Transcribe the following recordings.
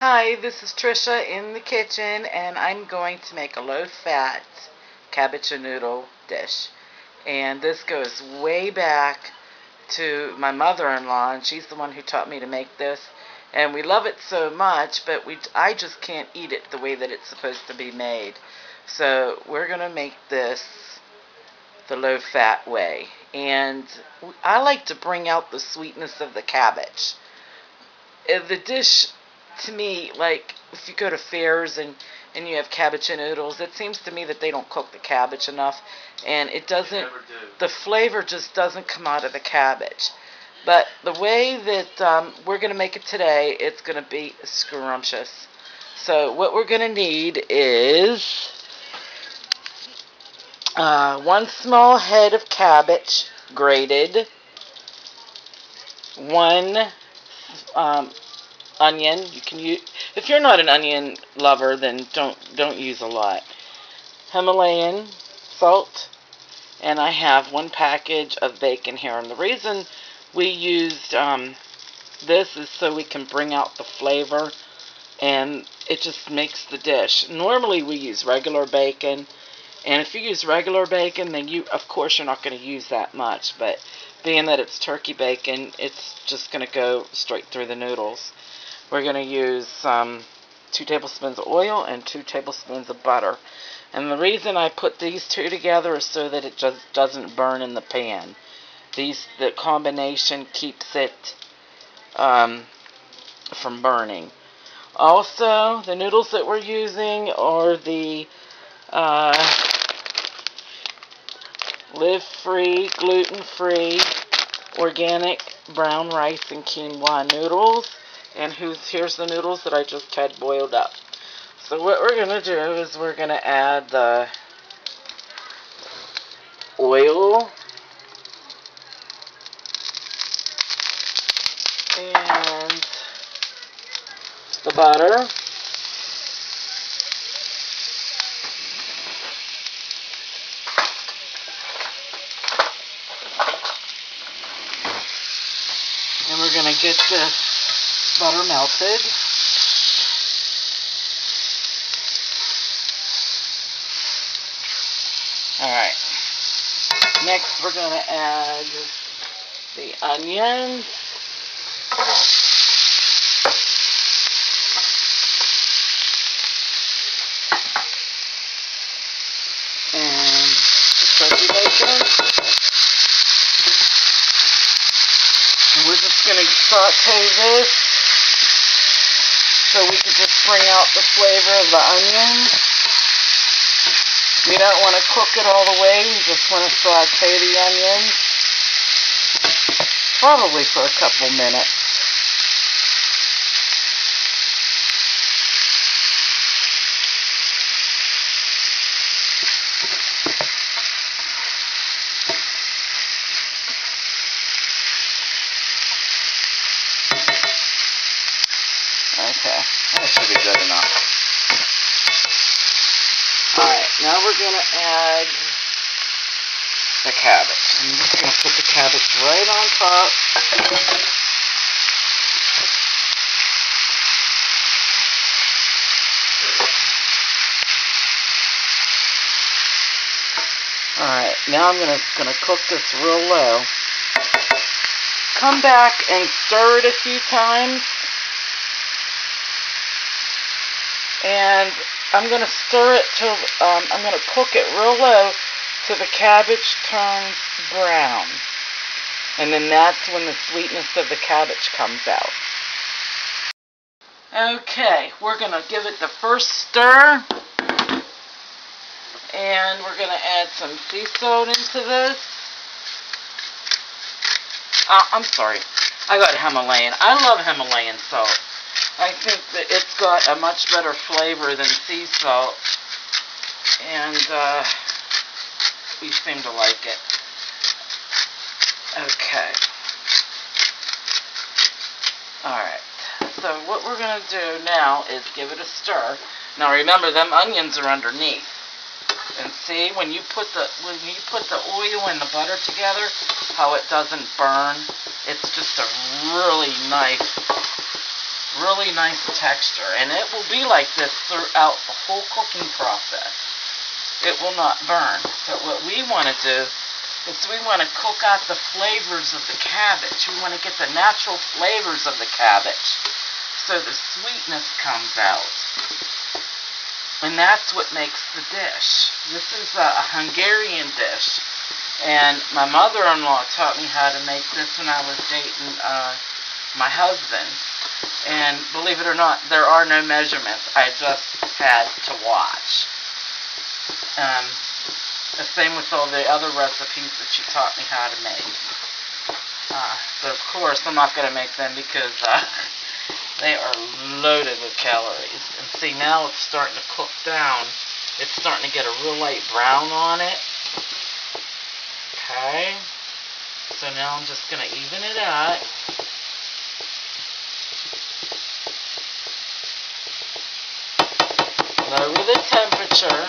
Hi, this is Trisha in the kitchen, and I'm going to make a low-fat cabbage and noodle dish. And this goes way back to my mother-in-law, and she's the one who taught me to make this. And we love it so much, but I just can't eat it the way that it's supposed to be made. So we're going to make this the low-fat way. And I like to bring out the sweetness of the cabbage. The dish, to me, like if you go to fairs and you have cabbage and noodles, it seems to me that they don't cook the cabbage enough, and it doesn't. The flavor just doesn't come out of the cabbage. But the way that we're going to make it today, it's going to be scrumptious. So what we're going to need is one small head of cabbage, grated, one onion. You can use, if you're not an onion lover, then don't use a lot. Himalayan salt, and I have one package of bacon here. And the reason we used this is so we can bring out the flavor, and it just makes the dish. Normally we use regular bacon, and if you use regular bacon, then of course you're not going to use that much, but being that it's turkey bacon, it's just going to go straight through the noodles. We're going to use 2 tablespoons of oil and 2 tablespoons of butter. And the reason I put these two together is so that it just doesn't burn in the pan. The combination keeps it from burning. Also, the noodles that we're using are the live-free, gluten-free, organic brown rice and quinoa noodles. And here's the noodles that I just had boiled up. So what we're going to do is we're going to add the oil and the butter. And we're going to get this butter melted. Alright. Next we're going to add the onions. And the turkey bacon. And we're just going to saute this so we can just bring out the flavor of the onions. We don't want to cook it all the way, we just want to saute the onions, probably for a couple minutes. Okay, that should be good enough. Alright, now we're going to add the cabbage. I'm just going to put the cabbage right on top. Alright, now I'm going to cook this real low. Come back and stir it a few times. And I'm going to stir it till, I'm going to cook it real low till the cabbage turns brown. And then that's when the sweetness of the cabbage comes out. Okay, we're going to give it the first stir. And we're going to add some sea salt into this. I'm sorry, I got Himalayan. I love Himalayan salt. I think that it's got a much better flavor than sea salt, and we seem to like it. Okay. Alright, so what we're going to do now is give it a stir. Now remember, them onions are underneath. And see, when you put the oil and the butter together, how it doesn't burn. It's just a really nice really nice texture. And it will be like this throughout the whole cooking process. It will not burn. But what we want to do is we want to cook out the flavors of the cabbage. We want to get the natural flavors of the cabbage so the sweetness comes out. And that's what makes the dish. This is a Hungarian dish. And my mother-in-law taught me how to make this when I was dating my husband. And believe it or not, there are no measurements. I just had to watch. The same with all the other recipes that she taught me how to make. But of course, I'm not going to make them because they are loaded with calories. And see, now it's starting to cook down. It's starting to get a real light brown on it. Okay. So now I'm just going to even it out. Lower the temperature.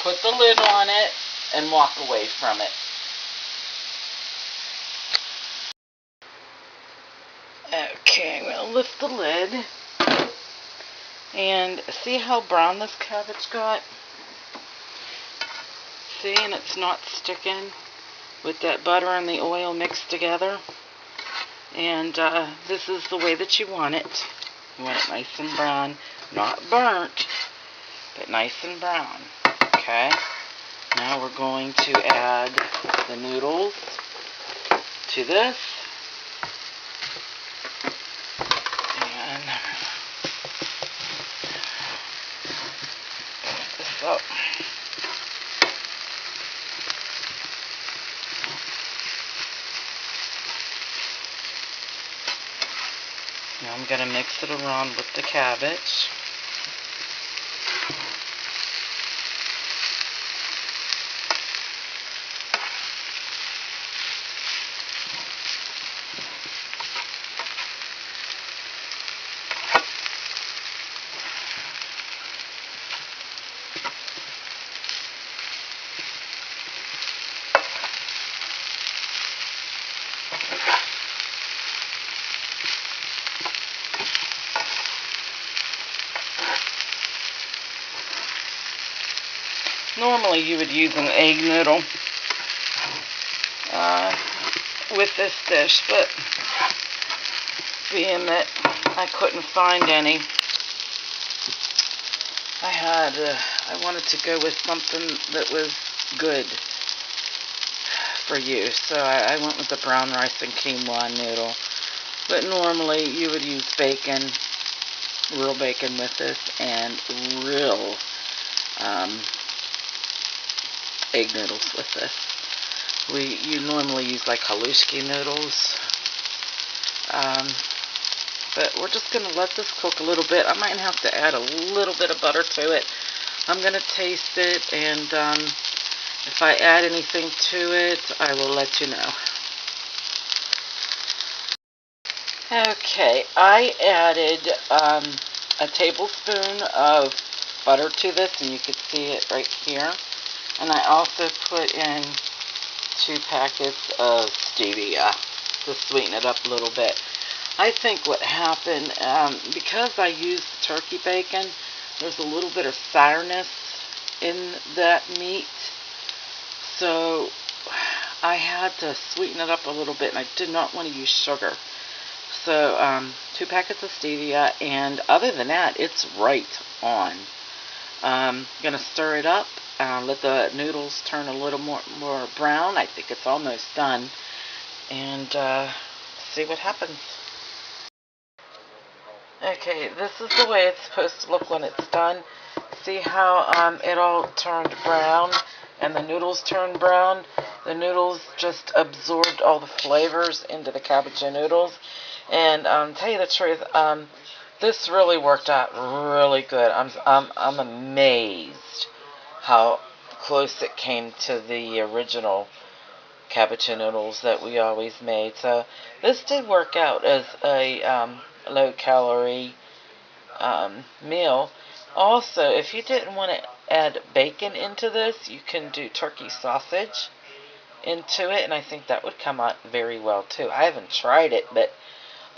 Put the lid on it and walk away from it. Okay, I'm going to lift the lid and see how brown this cabbage got? See, and it's not sticking with that butter and the oil mixed together. And this is the way that you want it. You want it nice and brown, not burnt, but nice and brown. Okay, now we're going to add the noodles to this. And put this up. Now I'm going to mix it around with the cabbage. Normally you would use an egg noodle with this dish, but being that I couldn't find any, I wanted to go with something that was good for you, so I went with the brown rice and quinoa noodle. But normally you would use bacon, real bacon with this, and real egg noodles with this. You normally use like halushki noodles, but we're just going to let this cook a little bit. I might have to add a little bit of butter to it. I'm going to taste it, and if I add anything to it, I will let you know. Okay, I added a tablespoon of butter to this, and you can see it right here. And I also put in 2 packets of stevia to sweeten it up a little bit. I think what happened, because I used turkey bacon, there's a little bit of sourness in that meat. So I had to sweeten it up a little bit, and I did not want to use sugar. So 2 packets of stevia, and other than that, it's right on. I'm going to stir it up. Let the noodles turn a little more brown. I think it's almost done. And see what happens. Okay, this is the way it's supposed to look when it's done. See how it all turned brown and the noodles turned brown? The noodles just absorbed all the flavors into the cabbage and noodles. And tell you the truth, this really worked out really good. I'm amazed how close it came to the original cabbage and noodles that we always made. So this did work out as a low-calorie meal. Also, if you didn't want to add bacon into this, you can do turkey sausage into it, and I think that would come out very well too. I haven't tried it, but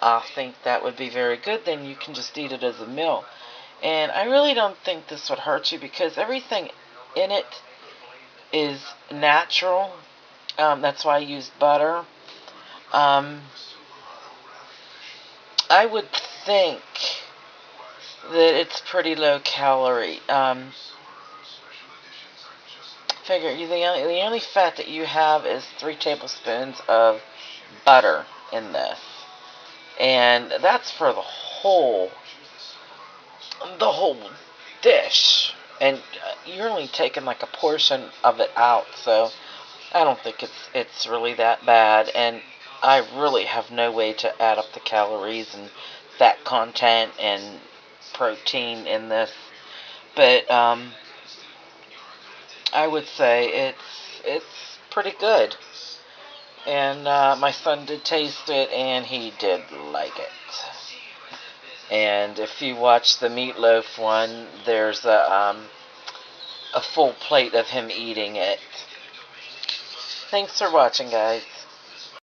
I think that would be very good. Then you can just eat it as a meal. And I really don't think this would hurt you because everything in it is natural. That's why I used butter. Um, I would think that it's pretty low calorie. Figure the only fat that you have is 3 tablespoons of butter in this, and that's for the whole dish. And you're only taking like a portion of it out, so I don't think it's really that bad. And I really have no way to add up the calories and fat content and protein in this, but I would say it's pretty good. And my son did taste it, and he did like it. And if you watch the meatloaf one, there's a full plate of him eating it. Thanks for watching, guys.